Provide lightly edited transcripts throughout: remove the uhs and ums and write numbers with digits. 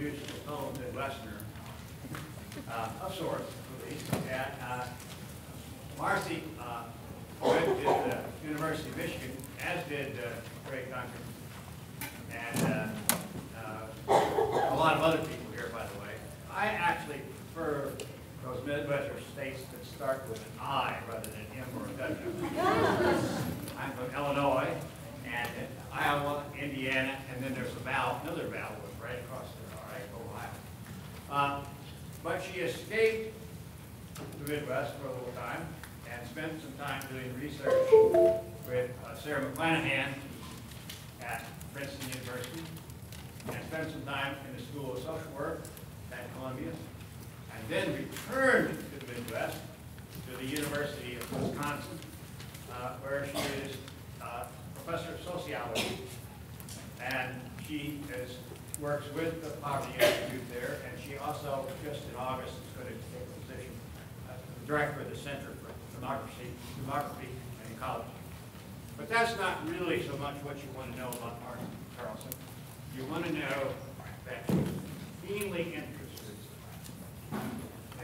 introduce a fellow Midwesterner of sorts, at least. And Marcy went to the University of Michigan, as did Ray Duncan, and a lot of other people here, by the way. I actually prefer those Midwestern states that start with an I rather than an M or a W. I'm from Illinois, and Iowa, Indiana, and then there's another vowel right across there, all right, Ohio. But she escaped the Midwest for a little time and spent some time doing research with Sarah McClanahan at Princeton University, and spent some time in the School of Social Work at Columbia, and then returned to the Midwest to the University of Wisconsin, where she is professor of sociology, and she works with the Poverty Institute there, and she also, just in August, is going to take a position as the director of the Center for Demography and Ecology. But that's not really so much what you want to know about Marcia Carlson. You want to know that she's keenly interested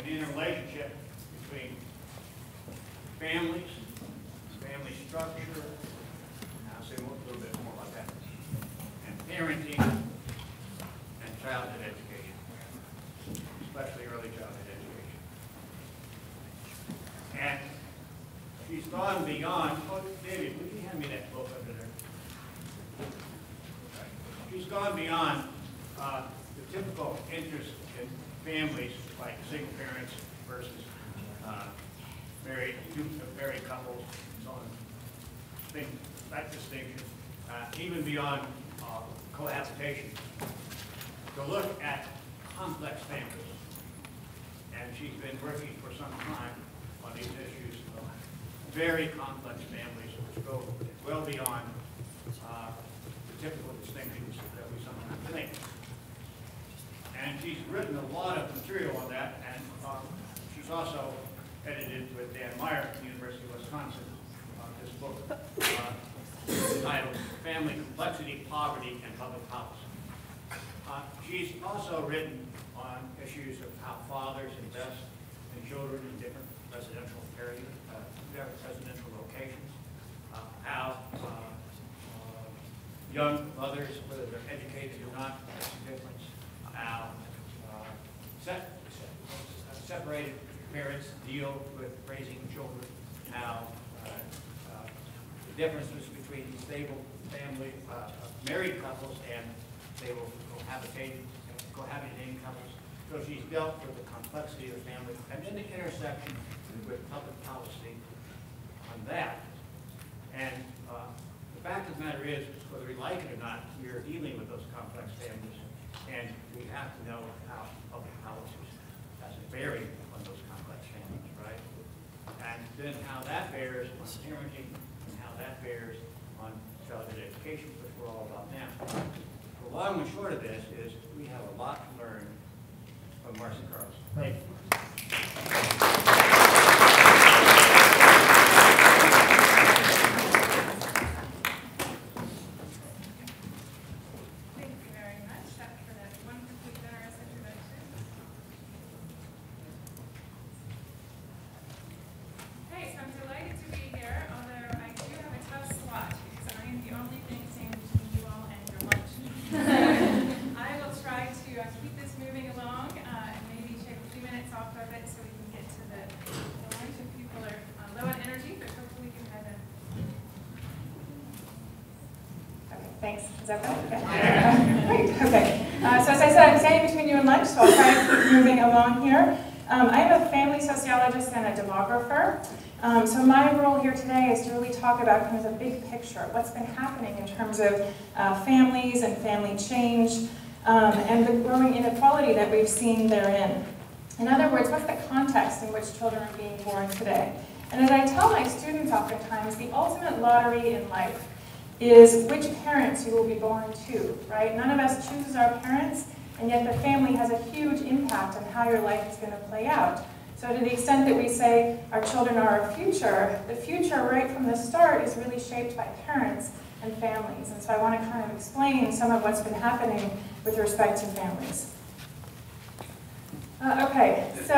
in a relationship between families, family structure, I'll say a little bit more about that, and parenting and childhood education, especially early childhood education. And she's gone beyond, oh, David, would you hand me that book over there? She's gone beyond the typical interest in families like single parents versus married couples, and so on. That distinction, even beyond cohabitation, to look at complex families. And she's been working for some time on these issues of very complex families, which go well beyond the typical distinctions that we sometimes think. And she's written a lot of material on that, and she's also edited with Dan Meyer at the University of Wisconsin this book entitled Family Complexity, Poverty, and Public Policy. She's also written on issues of how fathers invest in children in different residential areas, different residential locations, how young mothers, whether they're educated or not, makes a difference, how separated parents deal with raising children, how the differences between stable family, married couples and stable cohabitating couples. So she's dealt with the complexity of the family and then the intersection with public policy on that. And the fact of the matter is, whether we like it or not, we are dealing with those complex families, and we have to know how public policies has a bearing on those complex families, right? And then how that bears on parenting, and how that bears on childhood education, which we're all about now. The long and short of this is we have a lot to learn from Marcia Carlson. Thank you. Thanks. Is that right? Okay. Great. Okay. So as I said, I'm standing between you and lunch, so I'll try to keep moving along here. I'm a family sociologist and a demographer. So my role here today is to really talk about kind of the big picture, what's been happening in terms of families and family change, and the growing inequality that we've seen therein. In other words, what's the context in which children are being born today? And as I tell my students oftentimes, the ultimate lottery in life is which parents you will be born to, right? None of us chooses our parents, and yet the family has a huge impact on how your life is going to play out. So to the extent that we say our children are our future, the future right from the start is really shaped by parents and families. And so I want to kind of explain some of what's been happening with respect to families. Okay, so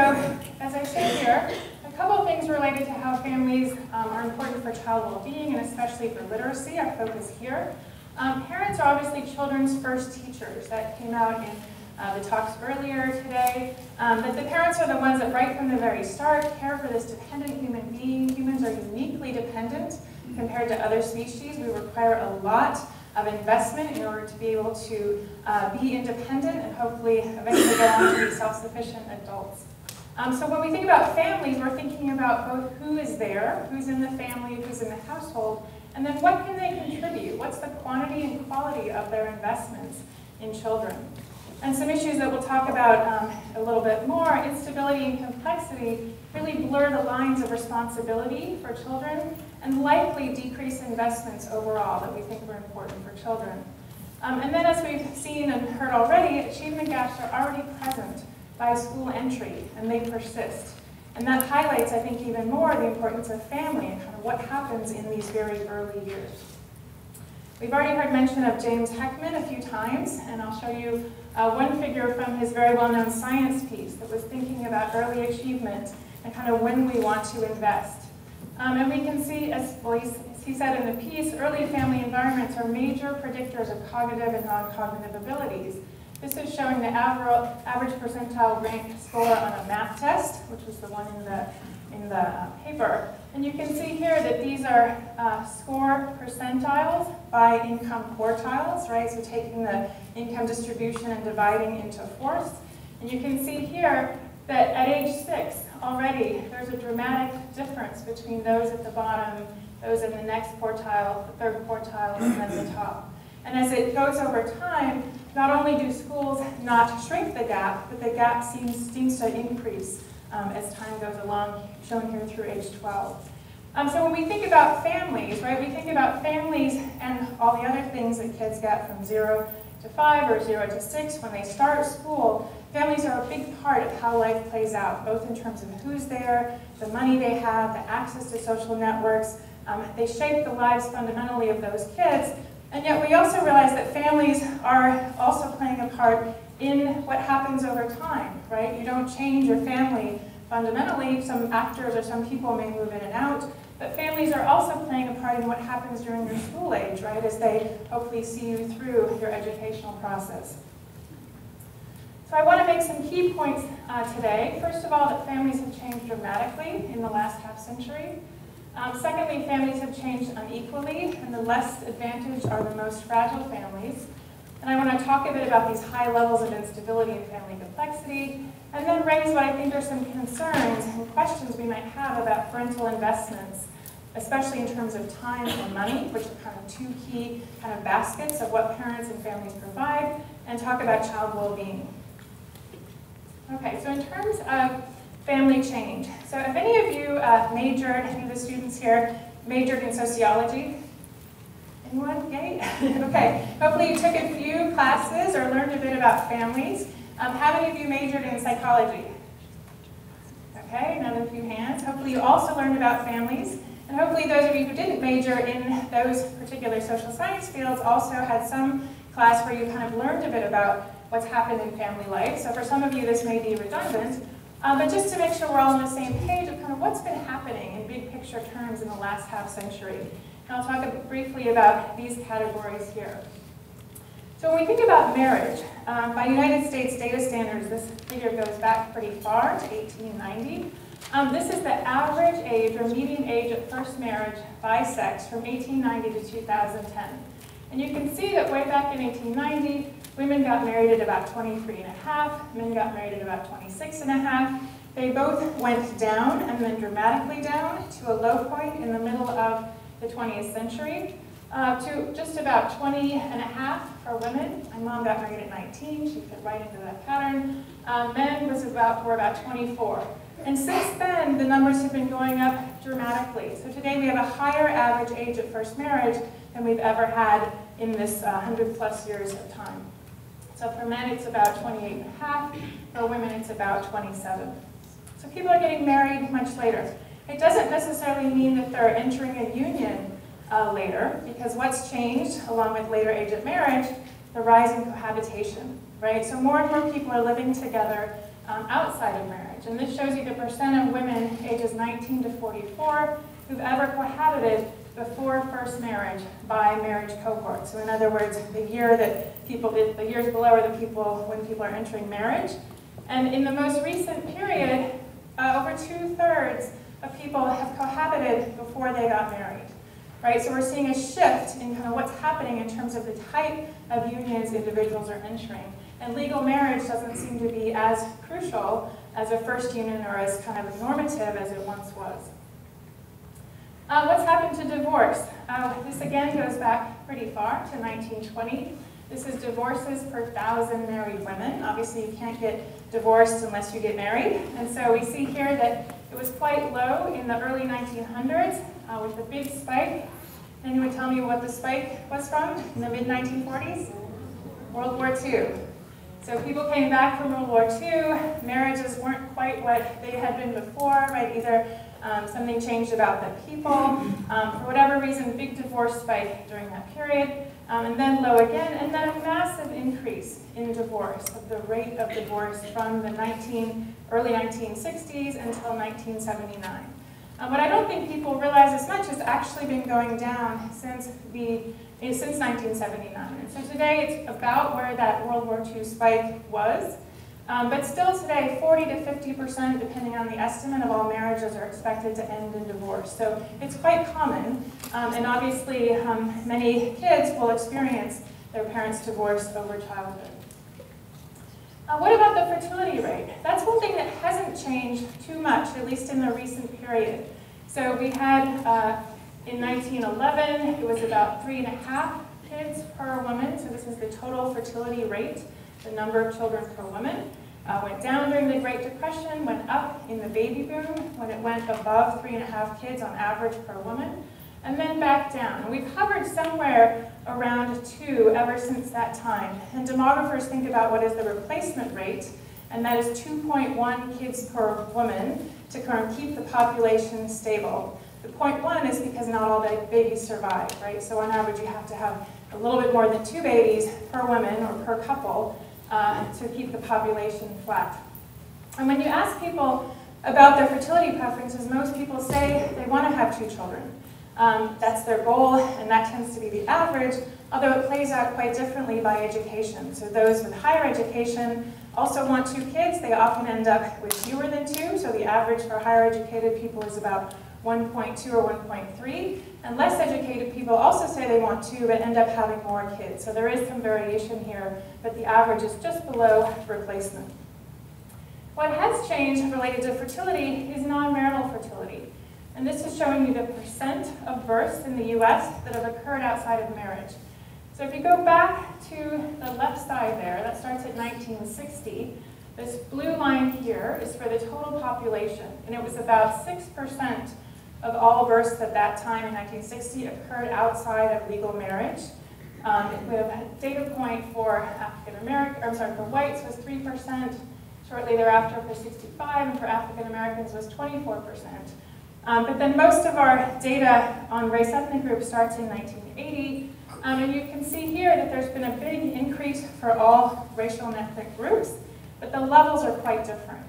as I say here, a couple of things related to how families are important for child well-being and especially for literacy. I focus here. Parents are obviously children's first teachers. That came out in the talks earlier today. That the parents are the ones that right from the very start care for this dependent human being. Humans are uniquely dependent compared to other species. We require a lot of investment in order to be able to be independent and hopefully eventually go on to be self-sufficient adults. So when we think about families, we're thinking about both who is there, who's in the family, who's in the household, and then what can they contribute? What's the quantity and quality of their investments in children? And some issues that we'll talk about a little bit more, instability and complexity, really blur the lines of responsibility for children and likely decrease investments overall that we think are important for children. And then as we've seen and heard already, achievement gaps are already present by school entry and they persist. And that highlights, I think, even more the importance of family and kind of what happens in these very early years. We've already heard mention of James Heckman a few times, and I'll show you one figure from his very well-known science piece that was thinking about early achievement and kind of when we want to invest. And we can see, as he said in the piece, early family environments are major predictors of cognitive and non-cognitive abilities. This is showing the average percentile rank score on a math test, which was the one in the paper. And you can see here that these are score percentiles by income quartiles, right? So taking the income distribution and dividing into fourths. And you can see here that at age 6 already there's a dramatic difference between those at the bottom, those in the next quartile, the third quartile, and then the top. And as it goes over time, not only do schools not shrink the gap, but the gap seems to increase as time goes along, shown here through age 12. So when we think about families, right, we think about families and all the other things that kids get from 0 to 5 or 0 to 6 when they start school. Families are a big part of how life plays out, both in terms of who's there, the money they have, the access to social networks. They shape the lives fundamentally of those kids. And yet we also realize that families are also playing a part in what happens over time, right? You don't change your family fundamentally. Some actors or some people may move in and out, but families are also playing a part in what happens during your school age, right? As they hopefully see you through your educational process. So I want to make some key points today. First of all, that families have changed dramatically in the last half century. Secondly, families have changed unequally, and the less advantaged are the most fragile families. And I want to talk a bit about these high levels of instability and family complexity, and then raise what I think are some concerns and questions we might have about parental investments, especially in terms of time and money, which are kind of two key kind of baskets of what parents and families provide, and talk about child well-being. Okay, so in terms of family change. So if any of you any of the students here majored in sociology? Anyone? Yay? Okay, hopefully you took a few classes or learned a bit about families. How many of you majored in psychology? Okay, another few hands. Hopefully you also learned about families. And hopefully those of you who didn't major in those particular social science fields also had some class where you kind of learned a bit about what's happened in family life. So for some of you this may be redundant, but just to make sure we're all on the same page of kind of what's been happening in big picture terms in the last half century. And I'll talk briefly about these categories here. So when we think about marriage, by United States data standards, this figure goes back pretty far to 1890. This is the average age or median age of first marriage by sex from 1890 to 2010. And you can see that way back in 1890, women got married at about 23 and a half, men got married at about 26 and a half. They both went down and then dramatically down to a low point in the middle of the 20th century to just about 20 and a half for women. My mom got married at 19, she fit right into that pattern. Men were about 24. And since then, the numbers have been going up dramatically. So today we have a higher average age of first marriage than we've ever had in this 100 plus years of time. So for men, it's about 28 and a half. For women, it's about 27. So people are getting married much later. It doesn't necessarily mean that they're entering a union later, because what's changed, along with later age of marriage, the rise in cohabitation, right? So more and more people are living together outside of marriage. And this shows you the percent of women ages 19 to 44 who've ever cohabited before first marriage by marriage cohort. So in other words, the year that people, the years below are the people when people are entering marriage. And in the most recent period, over 2/3 of people have cohabited before they got married. Right? So we're seeing a shift in kind of what's happening in terms of the type of unions individuals are entering. And legal marriage doesn't seem to be as crucial as a first union or as kind of normative as it once was. What's happened to divorce? This again goes back pretty far to 1920. This is divorces per 1,000 married women. Obviously you can't get divorced unless you get married. And so we see here that it was quite low in the early 1900s with the big spike. Anyone tell me what the spike was from in the mid-1940s? World War II. So people came back from World War II, marriages weren't quite what they had been before, right? Either something changed about the people, for whatever reason, big divorce spike during that period, and then low again, and then a massive increase in divorce, of the rate of divorce from the early 1960s until 1979. What I don't think people realize is much has actually been going down since 1979. And so today it's about where that World War II spike was. But still today, 40 to 50%, depending on the estimate, of all marriages are expected to end in divorce. So it's quite common. And obviously, many kids will experience their parents' divorce over childhood. What about the fertility rate? That's one thing that hasn't changed too much, at least in the recent period. So we had, in 1911, it was about 3.5 kids per woman. So this is the total fertility rate, the number of children per woman. Went down during the Great Depression, went up in the baby boom when it went above 3.5 kids on average per woman, and then back down. And we've hovered somewhere around 2 ever since that time. And demographers think about what is the replacement rate, and that is 2.1 kids per woman to kind of keep the population stable. The 0.1 is because not all babies survive, right? So on average you have to have a little bit more than 2 babies per woman or per couple to keep the population flat. And when you ask people about their fertility preferences, most people say they want to have 2 children. That's their goal, and that tends to be the average, although it plays out quite differently by education. So those with higher education also want 2 kids. They often end up with fewer than 2, so the average for higher educated people is about 1.2 or 1.3. And less educated people also say they want 2, but end up having more kids. So there is some variation here, but the average is just below replacement. What has changed related to fertility is non-marital fertility. And this is showing you the percent of births in the US that have occurred outside of marriage. So if you go back to the left side there, that starts at 1960, this blue line here is for the total population, and it was about 6% of all births at that time in 1960 occurred outside of legal marriage. We have a data point for for whites was 3%, shortly thereafter for 65, and for African Americans was 24%. But then most of our data on race ethnic groups starts in 1980, and you can see here that there's been a big increase for all racial and ethnic groups, but the levels are quite different.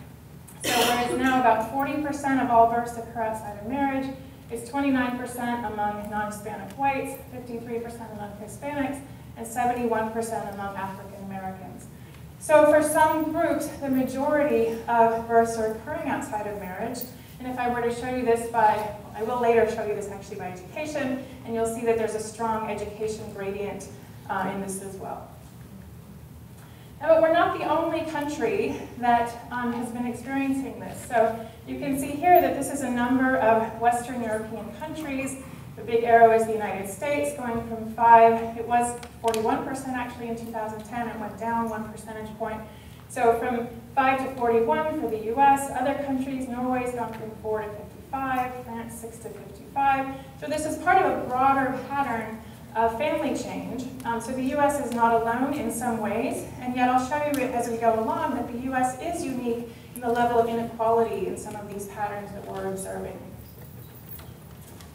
So whereas now about 40% of all births occur outside of marriage, it's 29% among non-Hispanic whites, 53% among Hispanics, and 71% among African Americans. So for some groups, the majority of births are occurring outside of marriage. And if I were to show you this I will later show you this actually by education, and you'll see that there's a strong education gradient in this as well. But we're not the only country that has been experiencing this. So you can see here that this is a number of Western European countries. The big arrow is the United States, going from 5, it was 41% actually in 2010, it went down 1 percentage point. So from 5 to 41 for the US, other countries, Norway's gone from 4 to 55, France 6 to 55. So this is part of a broader pattern of family change. So the US is not alone in some ways, and yet I'll show you as we go along that the US is unique in the level of inequality in some of these patterns that we're observing.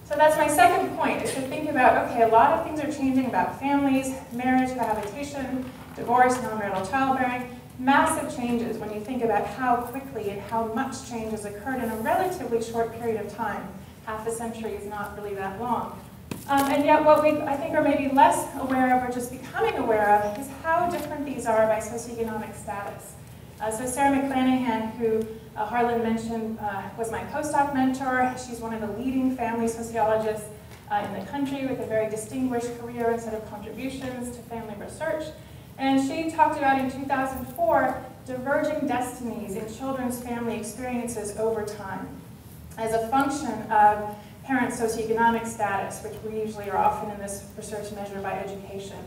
So that's my second point, is to think about, okay, a lot of things are changing about families, marriage, cohabitation, divorce, non-marital childbearing. massive changes when you think about how quickly and how much change has occurred in a relatively short period of time. Half a century is not really that long. And yet what we, I think, are maybe less aware of or just becoming aware of is how different these are by socioeconomic status. So Sarah McClanahan, who Harlan mentioned, was my postdoc mentor. She's one of the leading family sociologists in the country with a very distinguished career and set of contributions to family research. And she talked about in 2004 diverging destinies in children's family experiences over time as a function of parents' socioeconomic status, which we usually are often in this research measured by education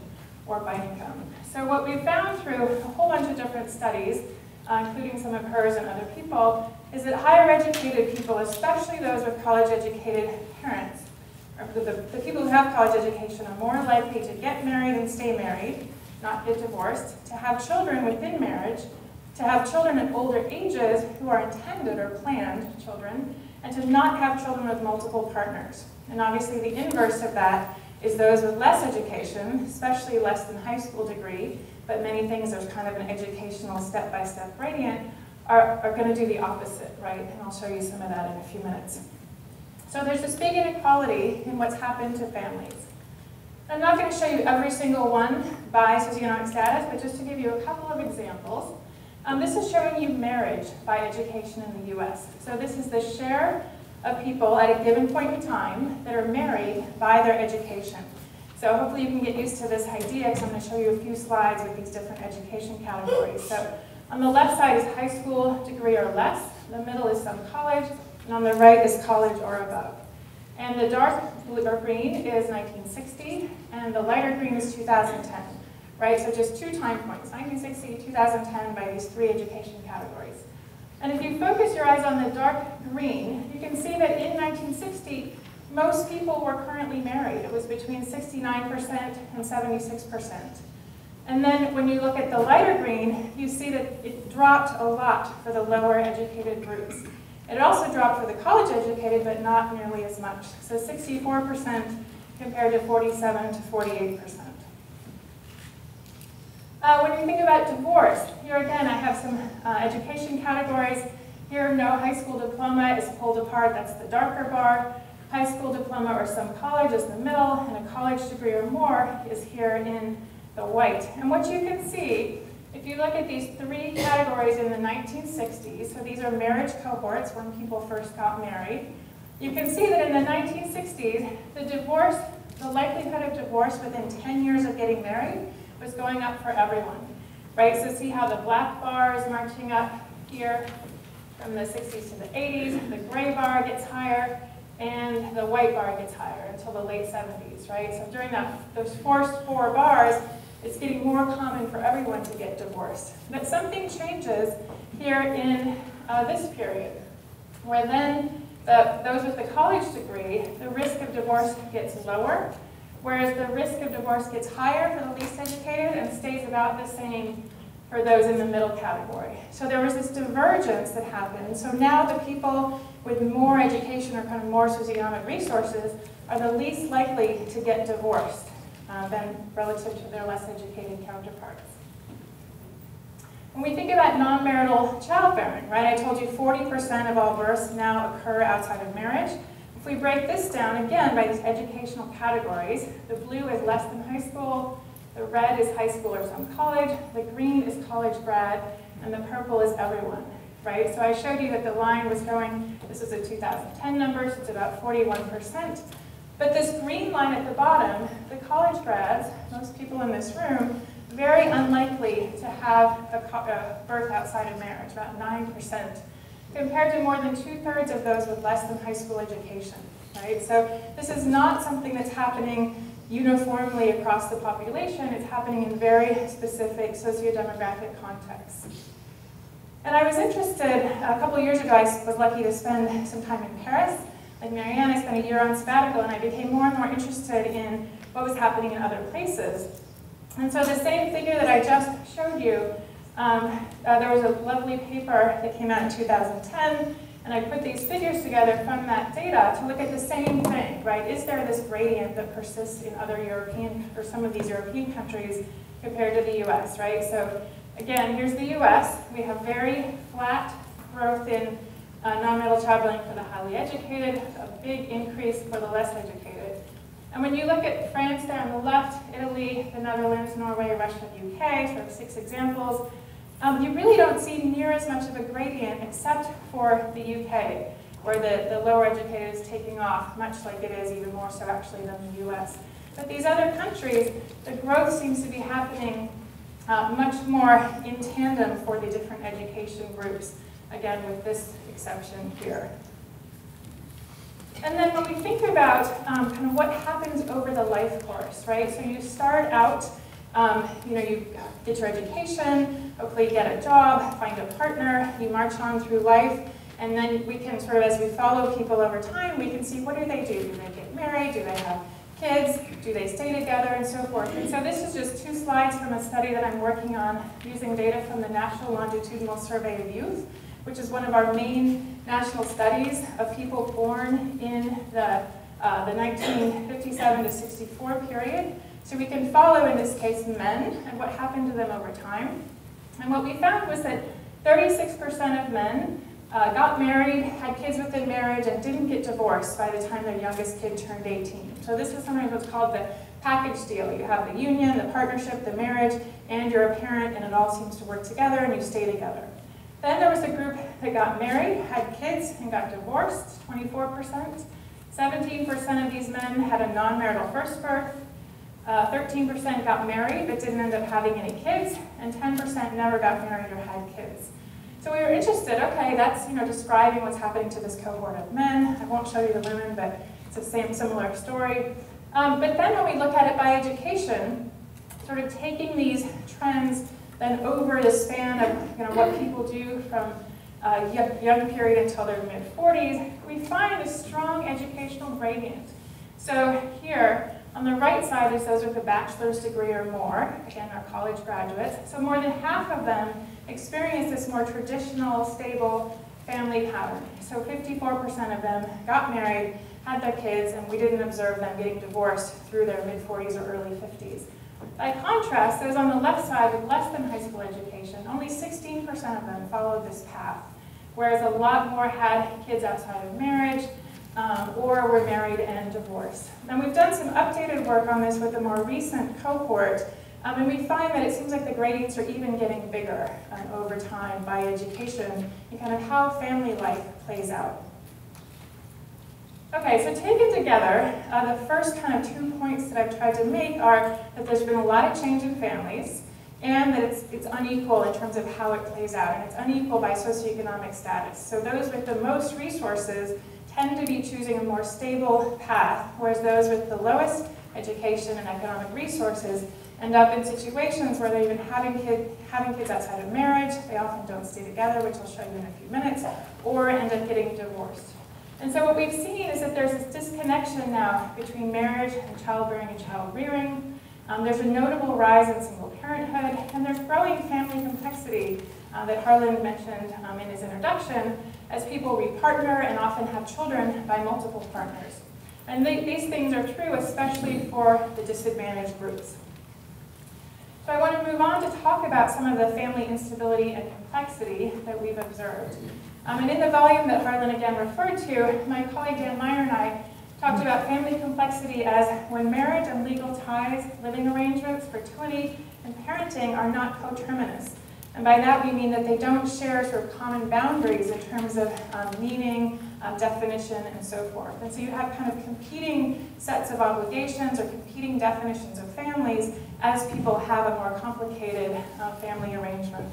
or by income. So what we've found through a whole bunch of different studies, including some of hers and other people, is that higher educated people, especially those with college-educated parents, or the people who have college education, are more likely to get married and stay married, not get divorced, to have children within marriage, to have children at older ages who are intended or planned children, and to not have children with multiple partners. And obviously the inverse of that is those with less education, especially less than high school degree, but many things, there's kind of an educational step-by-step gradient, are going to do the opposite, right? And I'll show you some of that in a few minutes. So there's this big inequality in what's happened to families. I'm not going to show you every single one by socioeconomic status, but just to give you a couple of examples. This is showing you marriage by education in the US. So this is the share of people at a given point in time that are married by their education. So hopefully you can get used to this idea, because I'm going to show you a few slides with these different education categories. So on the left side is high school degree or less, the middle is some college, and on the right is college or above. And the dark blue or green is 1960, and the lighter green is 2010. Right, so just 2 time points, 1960, 2010, by these 3 education categories. And if you focus your eyes on the dark green, you can see that in 1960, most people were currently married. It was between 69% and 76%. And then when you look at the lighter green, you see that it dropped a lot for the lower educated groups. It also dropped for the college educated, but not nearly as much. So 64% compared to 47 to 48%. When you think about divorce, here again I have some education categories. Here, no high school diploma is pulled apart, that's the darker bar. High school diploma or some college is the middle, and a college degree or more is here in the white. And what you can see, if you look at these 3 categories in the 1960s, so these are marriage cohorts when people first got married, you can see that in the 1960s, the likelihood of divorce within 10 years of getting married was going up for everyone, right? So see how the black bar is marching up here from the 60s to the 80s, the gray bar gets higher, and the white bar gets higher until the late 70s, right? So during those first 4 bars, it's getting more common for everyone to get divorced. But something changes here in this period, where then those with the college degree, the risk of divorce gets lower, whereas the risk of divorce gets higher for the least educated and stays about the same for those in the middle category. So there was this divergence that happened. So now the people with more education or kind of more socioeconomic resources are the least likely to get divorced than relative to their less educated counterparts. When we think about non-marital childbearing, right, I told you 40% of all births now occur outside of marriage. If we break this down, again, by these educational categories, the blue is less than high school, the red is high school or some college, the green is college grad, and the purple is everyone, right? So I showed you that the line was going, this is a 2010 number, so it's about 41%. But this green line at the bottom, the college grads, most people in this room, very unlikely to have a birth outside of marriage, about 9%. Compared to more than 2/3 of those with less than high school education, right? So this is not something that's happening uniformly across the population. It's happening in very specific socio-demographic contexts. And I was interested, a couple of years ago, I was lucky to spend some time in Paris. Like Marianne, I spent a year on sabbatical, and I became more and more interested in what was happening in other places. And so the same figure that I just showed you, there was a lovely paper that came out in 2010, and I put these figures together from that data to look at the same thing, right? Is there this gradient that persists in other European, or some of these European countries compared to the US, right? So again, here's the US. We have very flat growth in non-marital childbearing for the highly educated, a big increase for the less educated. And when you look at France there on the left, Italy, the Netherlands, Norway, Russia, UK, sort of 6 examples, you really don't see near as much of a gradient except for the UK, where the lower educated is taking off, much like it is, even more so actually than the US. But these other countries, the growth seems to be happening much more in tandem for the different education groups, again with this exception here. And then when we think about kind of what happens over the life course, right? So you start out, you get your education, hopefully get a job, find a partner, you march on through life, and then we can sort of, as we follow people over time, we can see what do they do? Do they get married? Do they have kids? Do they stay together? And so forth. And so this is just 2 slides from a study that I'm working on using data from the National Longitudinal Survey of Youth, which is one of our main national studies of people born in the 1957 to 64 period. So we can follow, in this case, men and what happened to them over time. And what we found was that 36% of men got married, had kids within marriage, and didn't get divorced by the time their youngest kid turned 18. So this is sometimes what's called the package deal. You have the union, the partnership, the marriage, and you're a parent, and it all seems to work together, and you stay together. Then there was a group that got married, had kids, and got divorced, 24%. 17% of these men had a non-marital first birth. 13% got married but didn't end up having any kids, and 10% never got married or had kids. So we were interested, okay, that's describing what's happening to this cohort of men. I won't show you the women, but it's the same similar story. But then when we look at it by education, sort of taking these trends then over the span of what people do from a young period until their mid-40s, we find a strong educational gradient. So here, on the right side is those with a bachelor's degree or more, again, our college graduates. So more than half of them experience this more traditional, stable family pattern. So 54% of them got married, had their kids, and we didn't observe them getting divorced through their mid-40s or early 50s. By contrast, those on the left side with less than high school education, only 16% of them followed this path, whereas a lot more had kids outside of marriage, or were married and divorced. And we've done some updated work on this with a more recent cohort, and we find that it seems like the gradients are even getting bigger over time by education and kind of how family life plays out. Okay, so taken together, the first kind of 2 points that I've tried to make are that there's been a lot of change in families, and that it's unequal in terms of how it plays out, and it's unequal by socioeconomic status. So those with the most resources tend to be choosing a more stable path, whereas those with the lowest education and economic resources end up in situations where they're even having kids outside of marriage, they often don't stay together, which I'll show you in a few minutes, or end up getting divorced. And so what we've seen is that there's this disconnection now between marriage and childbearing and child rearing. There's a notable rise in single parenthood, and there's growing family complexity that Harlan mentioned in his introduction, as people repartner and often have children by multiple partners. And these things are true especially for the disadvantaged groups. So I want to move on to talk about some of the family instability and complexity that we've observed. And in the volume that Harlan again referred to, my colleague Dan Meyer and I talked about family complexity as when marriage and legal ties, living arrangements, fertility, and parenting are not coterminous. And by that we mean that they don't share sort of common boundaries in terms of meaning, definition, and so forth. And so you have kind of competing sets of obligations or competing definitions of families as people have a more complicated family arrangement.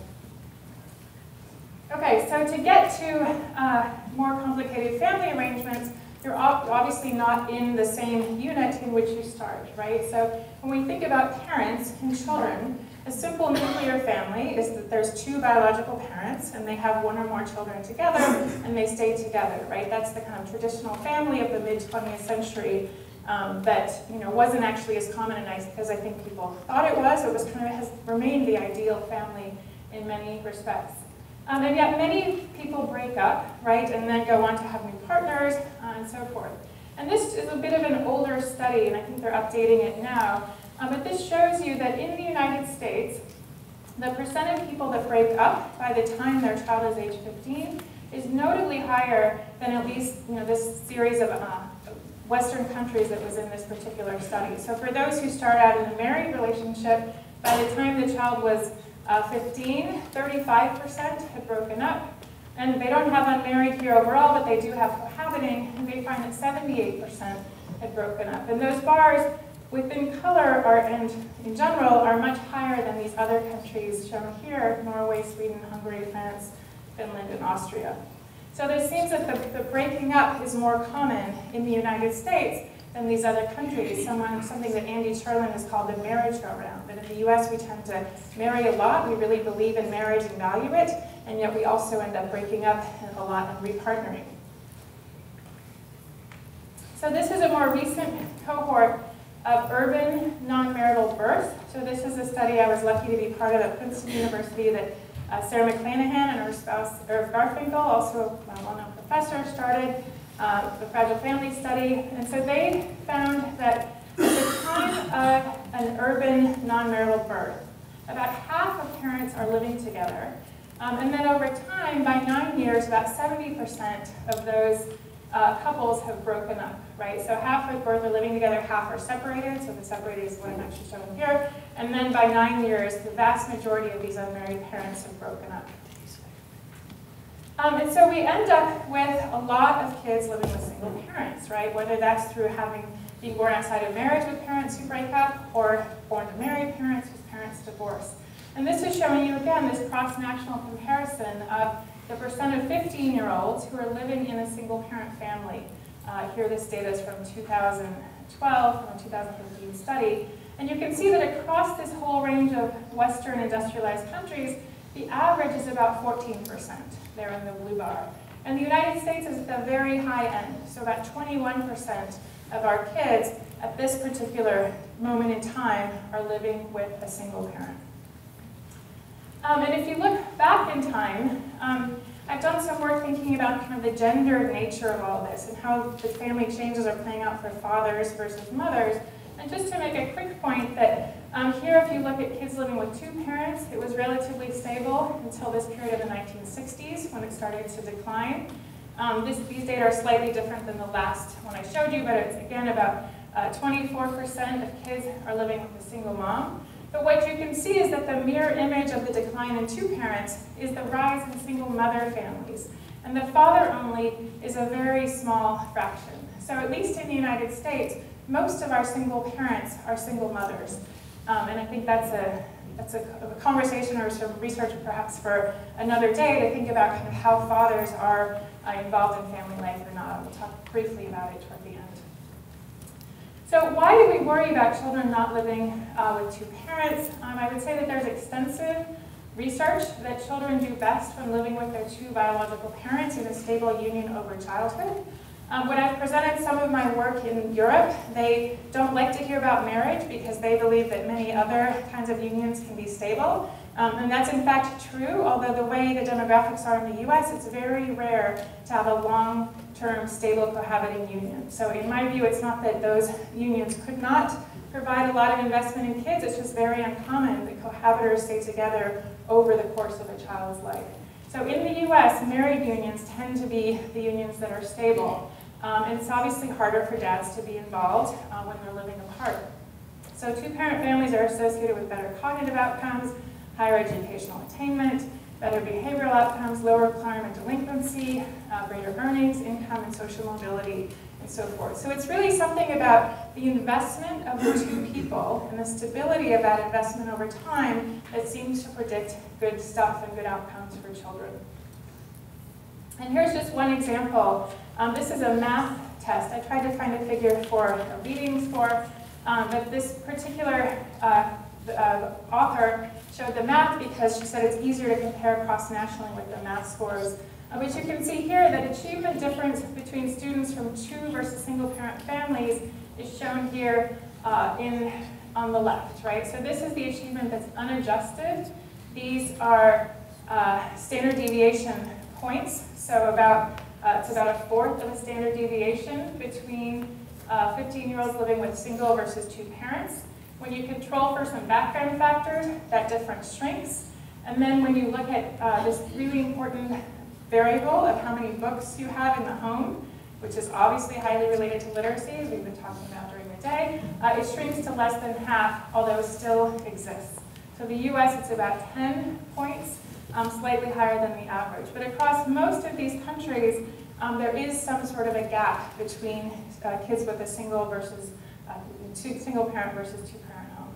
Okay, so to get to more complicated family arrangements, you're obviously not in the same unit in which you start, right? So when we think about parents and children, a simple nuclear family is that there's 2 biological parents and they have 1 or more children together and they stay together, right? That's the kind of traditional family of the mid-20th century that wasn't actually as common and nice as I think people thought it was. It was kind of has remained the ideal family in many respects. And yet many people break up, right, and then go on to have new partners and so forth. And this is a bit of an older study, and I think they're updating it now. But this shows you that in the United States, the percent of people that break up by the time their child is age 15 is notably higher than at least this series of Western countries that was in this particular study. So for those who start out in a married relationship, by the time the child was 15, 35% had broken up. And they don't have unmarried here overall, but they do have cohabiting, and they find that 78% had broken up. And those bars within color and in general are much higher than these other countries shown here: Norway, Sweden, Hungary, France, Finland, and Austria. So there seems that the breaking up is more common in the United States than these other countries, something that Andy Cherlin has called the merry-go-round. That in the US we tend to marry a lot, we really believe in marriage and value it, and yet we also end up breaking up a lot and repartnering. So this is a more recent cohort of urban non-marital births. So this is a study I was lucky to be part of at Princeton University that Sarah McClanahan and her spouse, Irv Garfinkel, also a well-known professor, started the Fragile Family Study. And so they found that at the time of an urban non-marital birth, about half of parents are living together. And then over time, by 9 years, about 70% of those couples have broken up, right? So half at birth are living together, half are separated. So the separated is what I'm actually showing here. And then by 9 years, the vast majority of these unmarried parents have broken up. And so we end up with a lot of kids living with single parents, right? Whether that's through being born outside of marriage with parents who break up, or born to married parents whose parents divorce. And this is showing you, again, this cross-national comparison of the percent of 15-year-olds who are living in a single-parent family. Here, this data is from 2012, from a 2015 study. And you can see that across this whole range of Western industrialized countries, the average is about 14%, there in the blue bar. And the United States is at the very high end, so about 21% of our kids at this particular moment in time are living with a single parent. And if you look back in time, I've done some work thinking about kind of the gendered nature of all this and how the family changes are playing out for fathers versus mothers. And just to make a quick point that here, if you look at kids living with two parents, it was relatively stable until this period of the 1960s when it started to decline. These data are slightly different than the last one I showed you, but it's again about 24% of kids are living with a single mom. But what you can see is that the mirror image of the decline in two parents is the rise in single mother families. And the father only is a very small fraction. So at least in the United States, most of our single parents are single mothers. And I think that's a conversation or some research perhaps for another day to think about kind of how fathers are involved in family life or not. We'll talk briefly about it toward the end. So why do we worry about children not living with two parents? I would say that there's extensive research that children do best when living with their two biological parents in a stable union over childhood. When I've presented some of my work in Europe, they don't like to hear about marriage because they believe that many other kinds of unions can be stable. And that's in fact true, although the way the demographics are in the US, it's very rare to have a long-term stable cohabiting union. So in my view, it's not that those unions could not provide a lot of investment in kids, it's just very uncommon that cohabitors stay together over the course of a child's life. So in the US, married unions tend to be the unions that are stable. And it's obviously harder for dads to be involved when they're living apart. So two-parent families are associated with better cognitive outcomes, higher educational attainment, better behavioral outcomes, lower crime and delinquency, greater earnings, income, and social mobility, and so forth. So it's really something about the investment of the two people and the stability of that investment over time that seems to predict good stuff and good outcomes for children. And here's just one example. This is a math test. I tried to find a figure for a reading score, but this particular author showed the math because she said it's easier to compare cross-nationally with the math scores. But you can see here that achievement difference between students from two versus single-parent families is shown here on the left, right? So this is the achievement that's unadjusted. These are standard deviation points, so it's about a fourth of a standard deviation between 15-year-olds living with single versus two parents. When you control for some background factors, that difference shrinks. And then when you look at this really important variable of how many books you have in the home, which is obviously highly related to literacy, as we've been talking about during the day, it shrinks to less than half, although it still exists. So the US, it's about 10 points, slightly higher than the average. But across most of these countries, there is some sort of a gap between kids with a single parent versus two-parent home.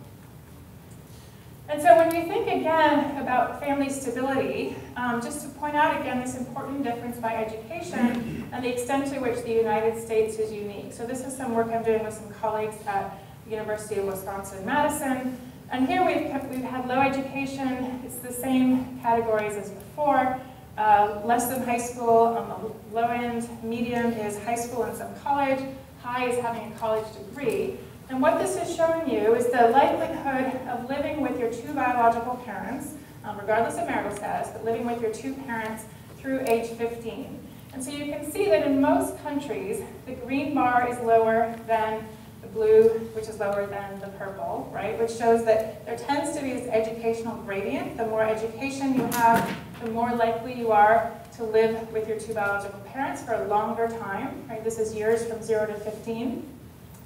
And so when we think again about family stability, just to point out again this important difference by education and the extent to which the United States is unique. So this is some work I'm doing with some colleagues at the University of Wisconsin-Madison. And here we've had low education. It's the same categories as before. Less than high school on the low end, medium is high school and some college, high is having a college degree. And what this is showing you is the likelihood of living with your two biological parents, regardless of marital status, but living with your two parents through age 15. And so you can see that in most countries, the green bar is lower than the blue, which is lower than the purple, right? Which shows that there tends to be this educational gradient. The more education you have, the more likely you are to live with your two biological parents for a longer time, right? This is years from 0 to 15.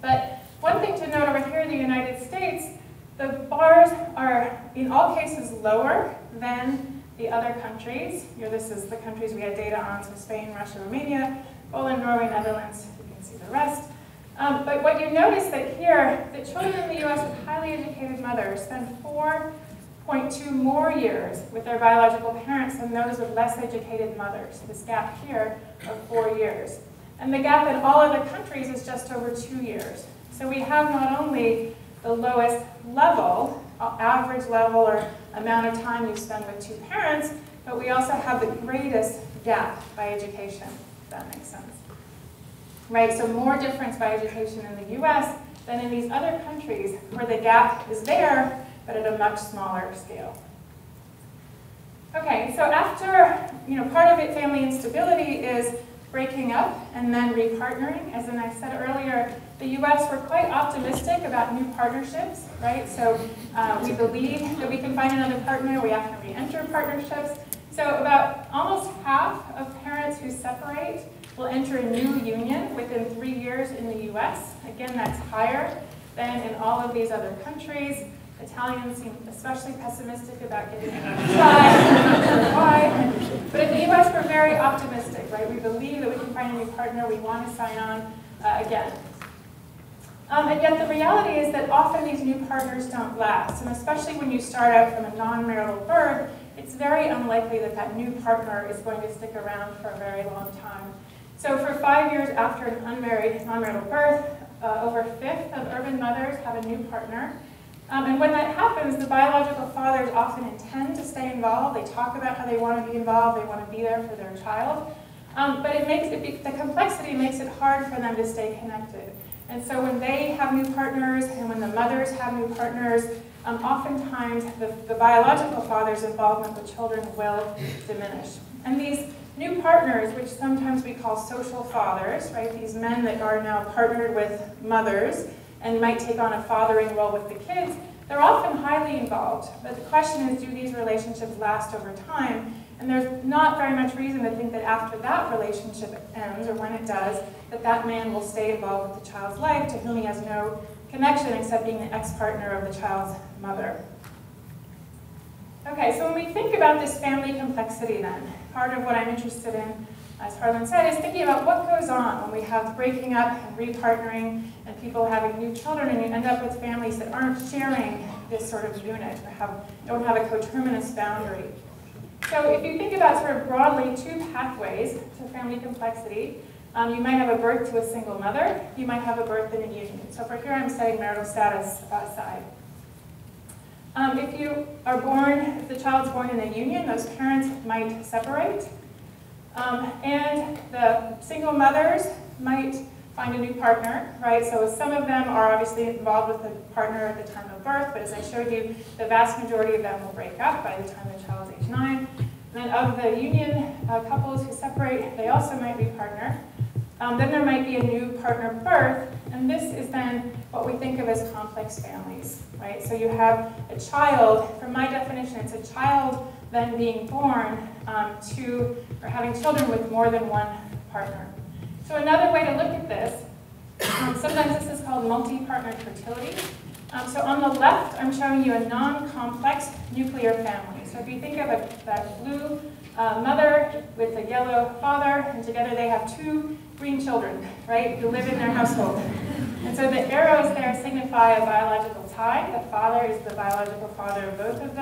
But one thing to note over here in the United States, the bars are in all cases lower than the other countries. Here, this is the countries we had data on, so Spain, Russia, Romania, Poland, Norway, Netherlands, you can see the rest. But what you notice that here, the children in the US with highly educated mothers spend 4.2 more years with their biological parents than those with less educated mothers. This gap here of 4 years. And the gap in all other countries is just over 2 years. So we have not only the lowest level, average level or amount of time you spend with two parents, but we also have the greatest gap by education, if that makes sense. Right, so more difference by education in the US than in these other countries where the gap is there, but at a much smaller scale. Okay, so after, part of it, family instability is breaking up and then repartnering. As I said earlier, the US, we're quite optimistic about new partnerships, right? So we believe that we can find another partner, we have to re-enter partnerships. So about almost half of parents who separate will enter a new union within 3 years in the US. Again, that's higher than in all of these other countries. Italians seem especially pessimistic about getting a child, I'm not sure why. But in the US, we're very optimistic, right? We believe that we can find a new partner, we want to sign on again. And yet the reality is that often these new partners don't last, and especially when you start out from a non-marital birth, it's very unlikely that that new partner is going to stick around for a very long time. So for 5 years after an unmarried non-marital birth, over a fifth of urban mothers have a new partner. And when that happens, the biological fathers often intend to stay involved. They talk about how they want to be involved, they want to be there for their child. But the complexity makes it hard for them to stay connected. And so when they have new partners and when the mothers have new partners, oftentimes the biological father's involvement with children will diminish. And these new partners, which sometimes we call social fathers, right? These men that are now partnered with mothers and might take on a fathering role with the kids, they're often highly involved. But the question is, do these relationships last over time? And there's not very much reason to think that after that relationship ends, or when it does, that that man will stay involved with the child's life, to whom he has no connection except being the ex-partner of the child's mother. Okay, so when we think about this family complexity then, part of what I'm interested in, as Harlan said, is thinking about what goes on when we have breaking up and repartnering and people having new children, and you end up with families that aren't sharing this sort of unit or don't have a coterminous boundary. So if you think about sort of broadly two pathways to family complexity, you might have a birth to a single mother, you might have a birth in a union. So for here I'm setting marital status aside. If the child's born in a union, those parents might separate. And the single mothers might find a new partner, right? So some of them are obviously involved with the partner at the time of birth, but as I showed you, the vast majority of them will break up by the time the child is age 9. And then of the union couples who separate, they also might repartner. Then there might be a new partner birth, and this is then what we think of as complex families, right? So you have a child, from my definition, it's a child then being born or having children with more than one partner. So another way to look at this, sometimes this is called multi-partner fertility. So on the left, I'm showing you a non-complex nuclear family. So if you think of that blue mother with a yellow father, and together they have 2 green children, right, who live in their household. And so the arrows there signify a biological tie. The father is the biological father of both of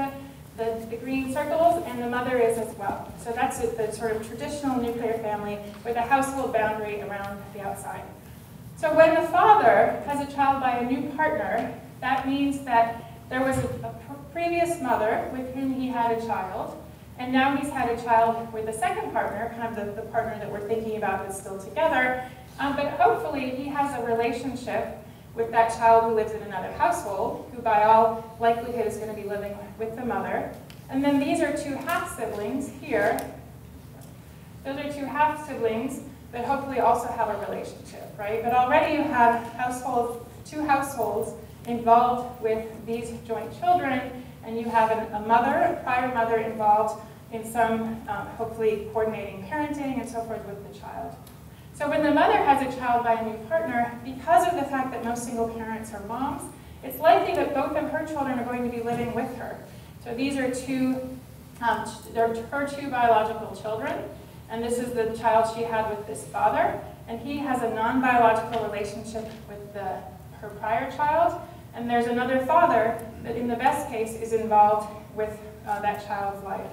the green circles, and the mother is as well. So that's the sort of traditional nuclear family with a household boundary around the outside. So when the father has a child by a new partner, that means that there was a previous mother with whom he had a child, and now he's had a child with a second partner, kind of the partner that we're thinking about that's still together, but hopefully he has a relationship with that child who lives in another household, who by all likelihood is going to be living with the mother. And then these are 2 half-siblings here. Those are 2 half-siblings that hopefully also have a relationship, right? But already you have 2 households involved with these joint children, and you have a prior mother involved in some, hopefully, coordinating parenting and so forth with the child. So when the mother has a child by a new partner, because of the fact that most single parents are moms, it's likely that both of her children are going to be living with her. So these are her 2 biological children, and this is the child she had with this father, and he has a non-biological relationship with her prior child, and there's another father that in the best case is involved with that child's life.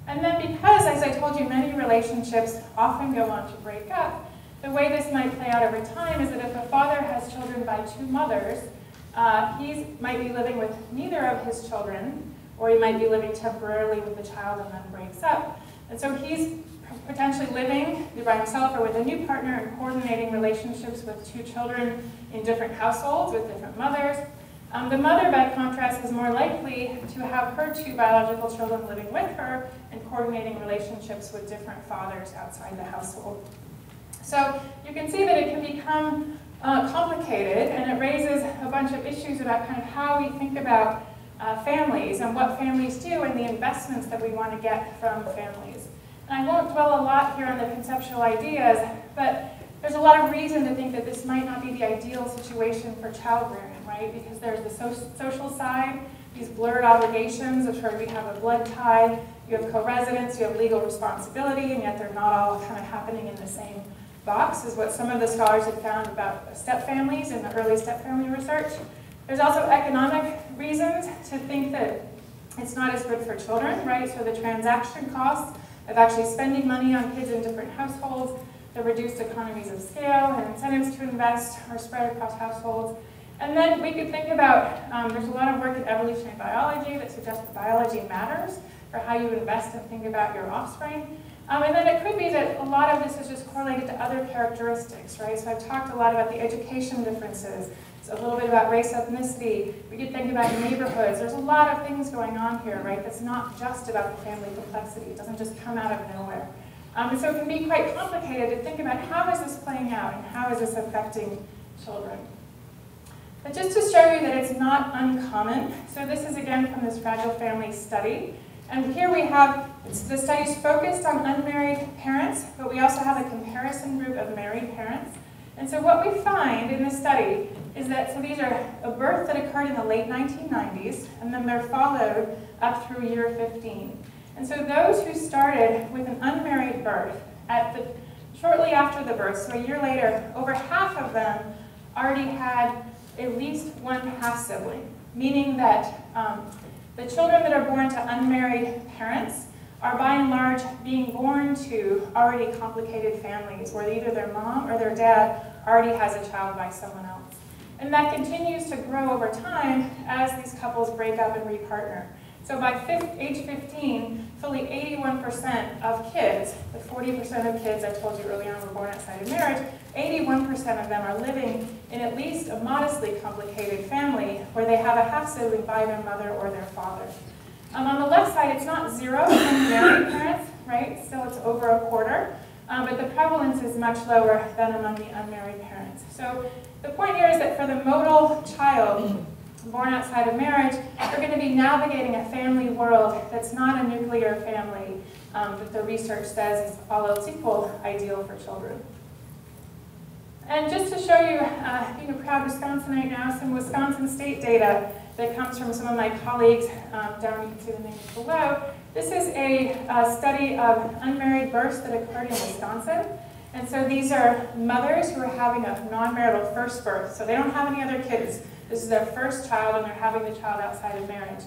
And then because, as I told you, many relationships often go on to break up, the way this might play out over time is that if a father has children by 2 mothers, he might be living with neither of his children, or he might be living temporarily with the child and then breaks up. And so he's potentially living by himself or with a new partner and coordinating relationships with 2 children in different households with different mothers. The mother, by contrast, is more likely to have her 2 biological children living with her and coordinating relationships with different fathers outside the household. So you can see that it can become complicated, and it raises a bunch of issues about kind of how we think about families and what families do and the investments that we want to get from families. And I won't dwell a lot here on the conceptual ideas, but there's a lot of reason to think that this might not be the ideal situation for childbearing, right? Because there's the social side, these blurred obligations of sort of you have a blood tie, you have co-residence, you have legal responsibility, and yet they're not all kind of happening in the same box, is what some of the scholars have found about stepfamilies in the early stepfamily research. There's also economic reasons to think that it's not as good for children, right? So the transaction costs of actually spending money on kids in different households, the reduced economies of scale and incentives to invest are spread across households. And then we could think about, there's a lot of work in evolutionary biology that suggests that biology matters for how you invest and think about your offspring. And then it could be that a lot of this is just correlated to other characteristics, right? So I've talked a lot about the education differences. It's a little bit about race, ethnicity. We could think about neighborhoods. There's a lot of things going on here, right? That's not just about the family complexity. It doesn't just come out of nowhere. And so it can be quite complicated to think about how is this playing out and how is this affecting children. But just to show you that it's not uncommon, so this is again from this Fragile Family study. And here we have, the study's focused on unmarried parents, but we also have a comparison group of married parents. And so what we find in this study is that, so these are a birth that occurred in the late 1990s, and then they're followed up through year 15. And so those who started with an unmarried birth, shortly after the birth, so a year later, over half of them already had at least one half-sibling, meaning that the children that are born to unmarried parents are by and large being born to already complicated families where either their mom or their dad already has a child by someone else. And that continues to grow over time as these couples break up and repartner. So by age 15, fully 81% of kids, the 40% of kids I told you earlier on were born outside of marriage, 81% of them are living in at least a modestly complicated family where they have a half-sibling by their mother or their father. On the left side, it's not zero in married parents, right? Still it's over a quarter. but the prevalence is much lower than among the unmarried parents. So the point here is that for the modal child born outside of marriage, they're going to be navigating a family world that's not a nuclear family that the research says is all else equal ideal for children. And just to show you, being a proud Wisconsinite now, some Wisconsin state data that comes from some of my colleagues down, you can see the names below. This is a study of unmarried births that occurred in Wisconsin. And so these are mothers who are having a non-marital first birth. So they don't have any other kids. This is their first child, and they're having the child outside of marriage.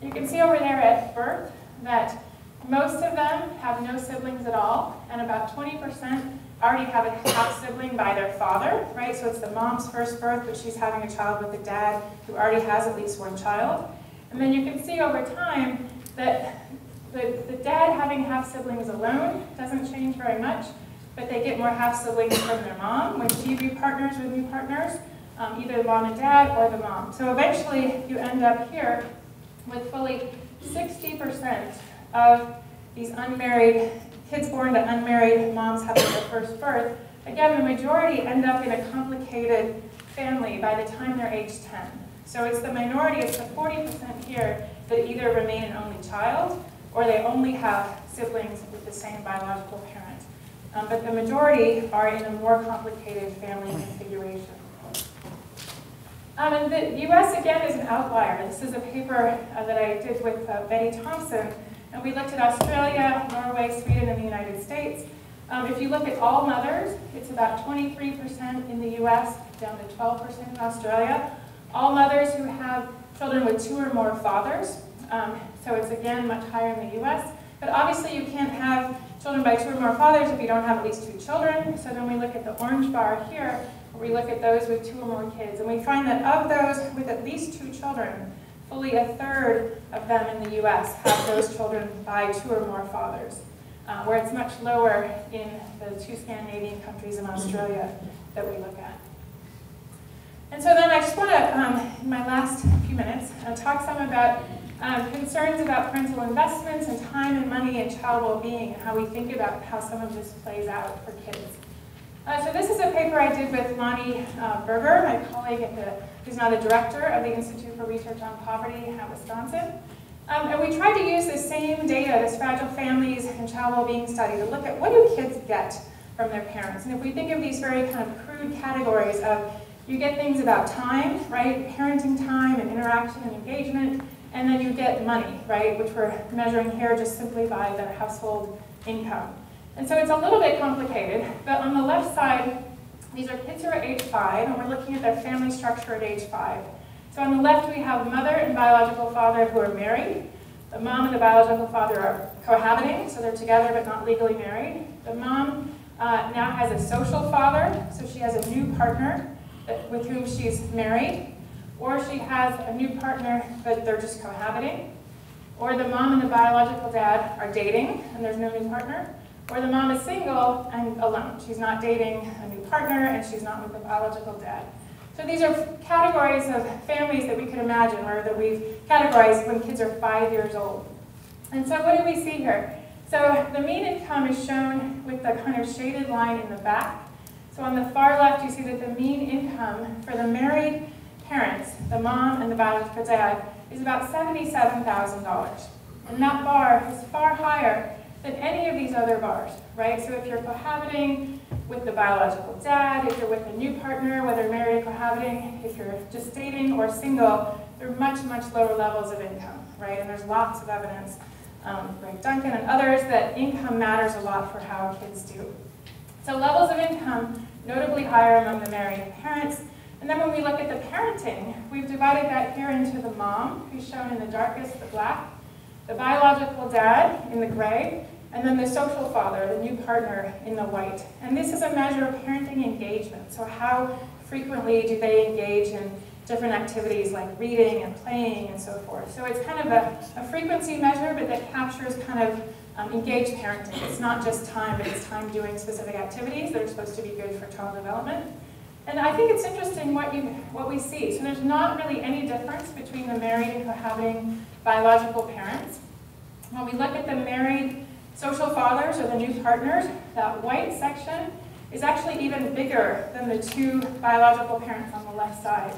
You can see over there at birth that most of them have no siblings at all, and about 20% already have a half-sibling by their father, right? So it's the mom's first birth, but she's having a child with a dad who already has at least one child. And then you can see over time that the dad having half-siblings alone doesn't change very much, but they get more half-siblings from their mom when she repartners with new partners, either the mom and dad or the mom. So eventually you end up here with fully 60% of these unmarried kids born to unmarried moms having their first birth. Again, the majority end up in a complicated family by the time they're age 10. So it's the minority, it's the 40% here that either remain an only child or they only have siblings with the same biological parent. But the majority are in a more complicated family configuration. And the US, again, is an outlier. This is a paper that I did with Betty Thompson, and we looked at Australia, Norway, Sweden, and the United States. If you look at all mothers, it's about 23% in the US, down to 12% in Australia. All mothers who have children with 2 or more fathers, so it's again much higher in the US. But obviously you can't have children by 2 or more fathers if you don't have at least 2 children. So then we look at the orange bar here, where we look at those with 2 or more kids. And we find that of those with at least 2 children, fully a third of them in the US have those children by 2 or more fathers, where it's much lower in the 2 Scandinavian countries and Australia that we look at. And so then I just want to, in my last few minutes, talk some about concerns about parental investments and time and money and child well-being and how we think about how some of this plays out for kids. So this is a paper I did with Lonnie Berger, my colleague who's now the director of the Institute for Research on Poverty at Wisconsin. And we tried to use the same data, this Fragile Families and Child Wellbeing study, to look at what do kids get from their parents. And if we think of these very kind of crude categories of, you get things about time, right? Parenting time and interaction and engagement, and then you get money, right? Which we're measuring here just simply by the household income. And so it's a little bit complicated, but on the left side, these are kids who are age 5, and we're looking at their family structure at age 5. So on the left, we have mother and biological father who are married. The mom and the biological father are cohabiting, so they're together but not legally married. The mom now has a social father, so she has a new partner with whom she's married, or she has a new partner but they're just cohabiting, or the mom and the biological dad are dating and there's no new partner, or the mom is single and alone. She's not dating a new partner and she's not with the biological dad. So these are categories of families that we could imagine, or that we've categorized when kids are 5 years old. And so what do we see here? So the mean income is shown with the kind of shaded line in the back. So on the far left, you see that the mean income for the married parents, the mom and the biological dad, is about $77,000. And that bar is far higher than any of these other bars, right? So if you're cohabiting with the biological dad, if you're with a new partner, whether married or cohabiting, if you're just dating or single, there are much, much lower levels of income, right? And there's lots of evidence, Greg Duncan and others, that income matters a lot for how kids do. So levels of income, notably higher among the married parents. And then when we look at the parenting, we've divided that here into the mom, who's shown in the darkest, the black, the biological dad in the gray, and then the social father, the new partner, in the white. And this is a measure of parenting engagement. So how frequently do they engage in different activities like reading and playing and so forth. So it's kind of a frequency measure, but that captures kind of engaged parenting. It's not just time, but it's time doing specific activities that are supposed to be good for child development. And I think it's interesting what we see. So there's not really any difference between the married and cohabiting biological parents. When we look at the married Social fathers, or the new partners, that white section, is actually even bigger than the two biological parents on the left side.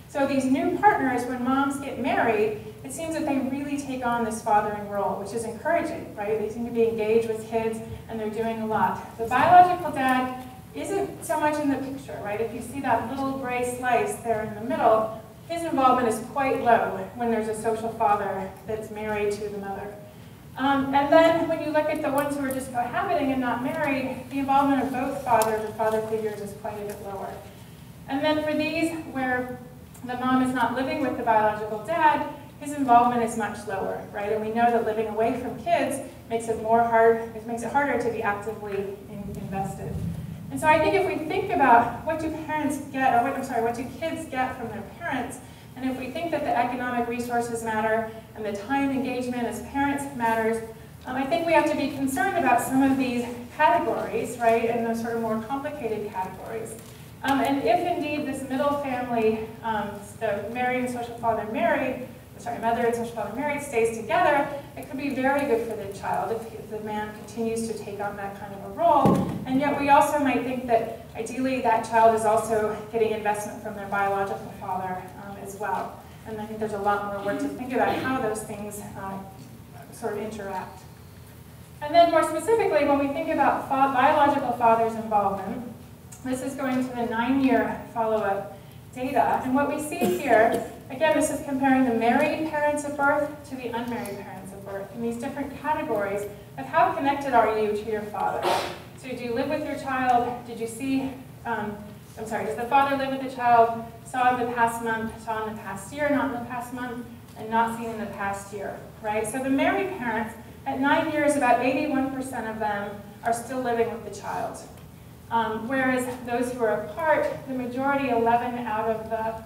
So these new partners, when moms get married, it seems that they really take on this fathering role, which is encouraging, right? They seem to be engaged with kids, and they're doing a lot. The biological dad isn't so much in the picture, right? If you see that little gray slice there in the middle, his involvement is quite low when there's a social father that's married to the mother. And then when you look at the ones who are just cohabiting and not married, the involvement of both fathers or father figures is quite a bit lower. And then for these where the mom is not living with the biological dad, his involvement is much lower, right? And we know that living away from kids makes it harder to be actively invested. And so I think if we think about what do parents get, or what do kids get from their parents, and if we think that the economic resources matter and the time engagement as parents matters, I think we have to be concerned about some of these categories, right, and those sort of more complicated categories. And if indeed this middle family, the married and social father married, mother and social father married, stays together, it could be very good for the child if the man continues to take on that kind of a role. And yet we also might think that ideally that child is also getting investment from their biological father as well. And I think there's a lot more work to think about how those things sort of interact. And then more specifically, when we think about biological father's involvement, this is going to the 9-year follow-up data. And what we see here, again, this is comparing the married parents of birth to the unmarried parents of birth in these different categories of how connected are you to your father. So do you live with your child? Did you see, does the father live with the child, saw in the past month, saw in the past year, not in the past month, and not seen in the past year, right? So the married parents, at 9 years, about 81% of them are still living with the child. Whereas those who are apart, the majority, 11 out of the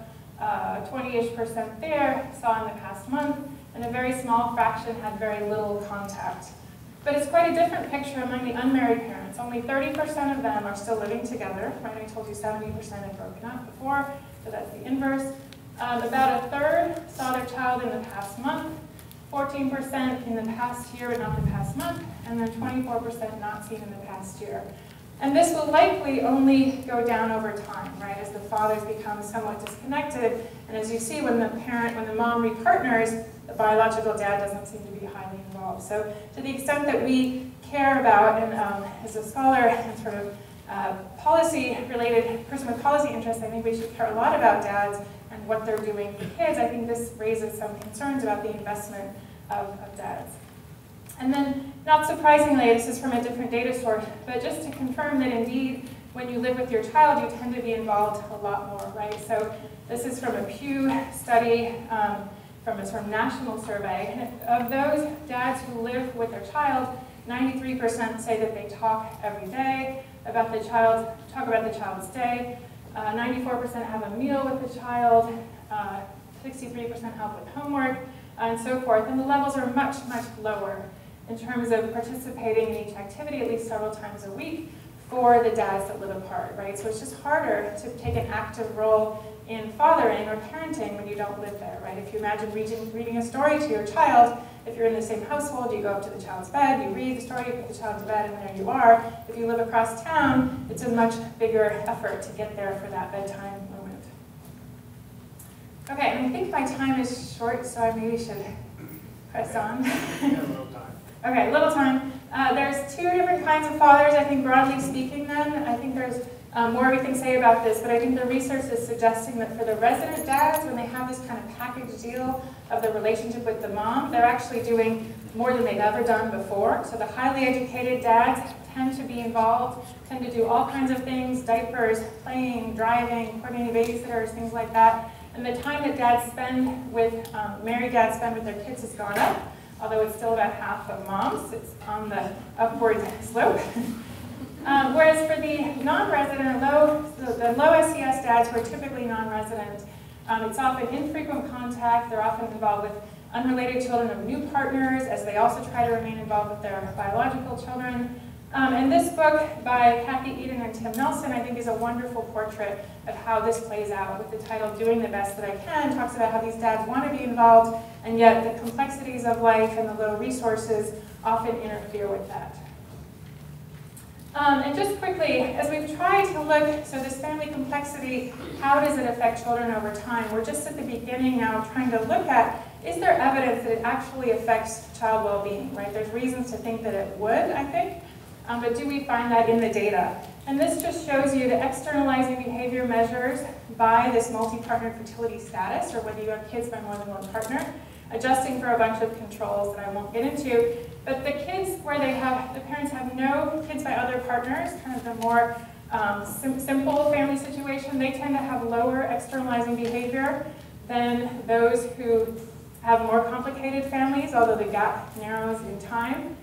20-ish% there, saw in the past month, and a very small fraction had very little contact. But it's quite a different picture among the unmarried parents. Only 30% of them are still living together, right? I told you 70% had broken up before, so that's the inverse. About a third saw their child in the past month, 14% in the past year but not the past month, and then 24% not seen in the past year. And this will likely only go down over time, right, as the fathers become somewhat disconnected. And as you see, when the mom repartners, the biological dad doesn't seem to be highly involved. So to the extent that we care about, and as a scholar and sort of policy-related person with policy interests, I think we should care a lot about dads and what they're doing for kids. I think this raises some concerns about the investment of dads. And then, not surprisingly, this is from a different data source, but just to confirm that indeed, when you live with your child, you tend to be involved a lot more, right? So this is from a Pew study, from a sort of national survey. And of those dads who live with their child, 93% say that they talk every day about the child, talk about the child's day. 94% have a meal with the child. 63% help with homework, and so forth. And the levels are much, much lower in terms of participating in each activity at least several times a week for the dads that live apart, right? So it's just harder to take an active role in fathering or parenting when you don't live there, right? If you imagine reading a story to your child, if you're in the same household, you go up to the child's bed, you read the story, you put the child to bed, and there you are. If you live across town, it's a much bigger effort to get there for that bedtime moment. Okay, and I think my time is short, so I maybe should press on. Okay, a little time. There's two different kinds of fathers, I think, broadly speaking then. I think there's more we can say about this, but I think the research is suggesting that for the resident dads, when they have this kind of package deal of the relationship with the mom, they're actually doing more than they've ever done before. So the highly educated dads tend to be involved, tend to do all kinds of things, diapers, playing, driving, coordinating babysitters, things like that. And the time that dads spend with, married dads spend with their kids has gone up. Although it's still about half of moms, it's on the upward slope. Whereas for the non-resident, the low SES dads who are typically non-resident, it's often infrequent contact. They're often involved with unrelated children of new partners as they also try to remain involved with their biological children. And this book by Kathy Eden and Tim Nelson, I think, is a wonderful portrait of how this plays out with the title Doing the Best That I Can. Talks about how these dads want to be involved, and yet the complexities of life and the low resources often interfere with that. And just quickly, as we've tried to look, so this family complexity, how does it affect children over time? We're just at the beginning now trying to look at, is there evidence that it actually affects child well-being, right? There's reasons to think that it would, I think, but do we find that in the data? And this just shows you the externalizing behavior measures by this multi-partner fertility status, or whether you have kids by more than one partner, adjusting for a bunch of controls that I won't get into. But the kids where the parents have no kids by other partners, kind of the more simple family situation, they tend to have lower externalizing behavior than those who have more complicated families, although the gap narrows in time.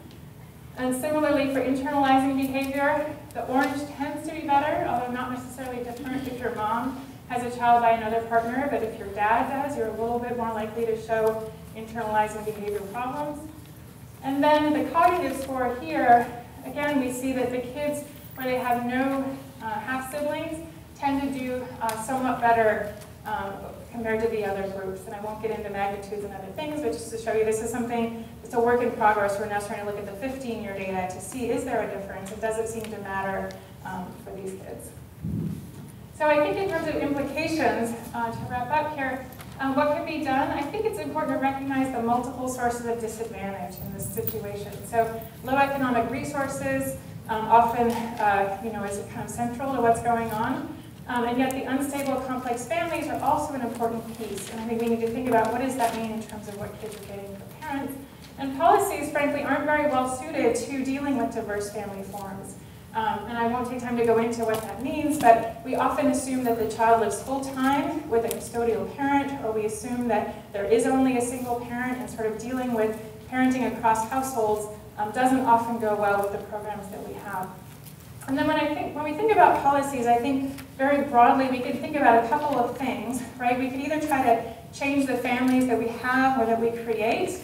And similarly for internalizing behavior, the orange tends to be better, although not necessarily different if your mom has a child by another partner, but if your dad does, you're a little bit more likely to show internalizing behavior problems. And then the cognitive score here, again, we see that the kids where they have no half-siblings tend to do somewhat better compared to the other groups. And I won't get into magnitudes and other things, but just to show you this is something, it's a work in progress. We're now starting to look at the 15-year data to see, is there a difference? And does it seem to matter for these kids? So I think in terms of implications, to wrap up here, what can be done? I think it's important to recognize the multiple sources of disadvantage in this situation. So low economic resources often is kind of central to what's going on. And yet the unstable, complex families are also an important piece. And I think we need to think about what does that mean in terms of what kids are getting from parents. And policies, frankly, aren't very well suited to dealing with diverse family forms. And I won't take time to go into what that means, but we often assume that the child lives full-time with a custodial parent, or we assume that there is only a single parent, and sort of dealing with parenting across households doesn't often go well with the programs that we have. And then when we think about policies, I think very broadly we can think about a couple of things, right? We could either try to change the families that we have or that we create,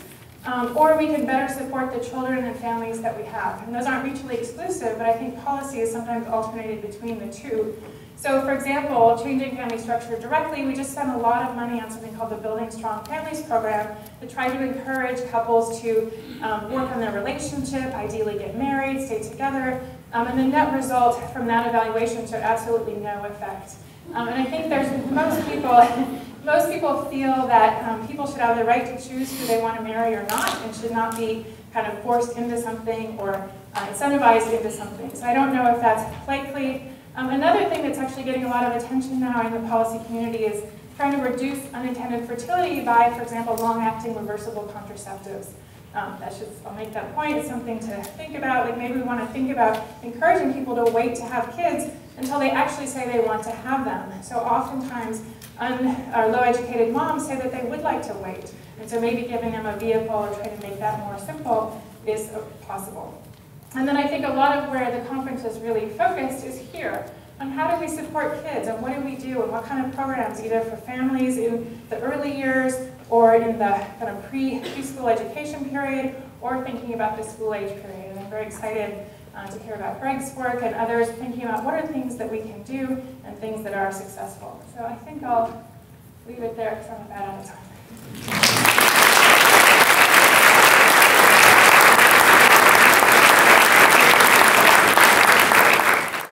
or we can better support the children and families that we have. And those aren't mutually exclusive, but I think policy is sometimes alternated between the two. So for example, changing family structure directly, we just spent a lot of money on something called the Building Strong Families program to try to encourage couples to work on their relationship, ideally get married, stay together, and the net result from that evaluation showed absolutely no effect. And I think most people feel that people should have the right to choose who they want to marry or not, and should not be kind of forced into something or incentivized into something. So I don't know if that's likely. Another thing that's actually getting a lot of attention now in the policy community is trying to reduce unintended fertility by, for example, long-acting reversible contraceptives. I'll make that point. It's something to think about. Like maybe we want to think about encouraging people to wait to have kids until they actually say they want to have them. So oftentimes, low-educated moms say that they would like to wait. And so maybe giving them a vehicle or trying to make that more simple is possible. And then I think a lot of where the conference is really focused is here, on how do we support kids, and what do we do, and what kind of programs, either for families in the early years, or in the kind of preschool education period, or thinking about the school age period. And I'm very excited to hear about Greg's work and others thinking about what are things that we can do and things that are successful. So I think I'll leave it there because I'm about out of time.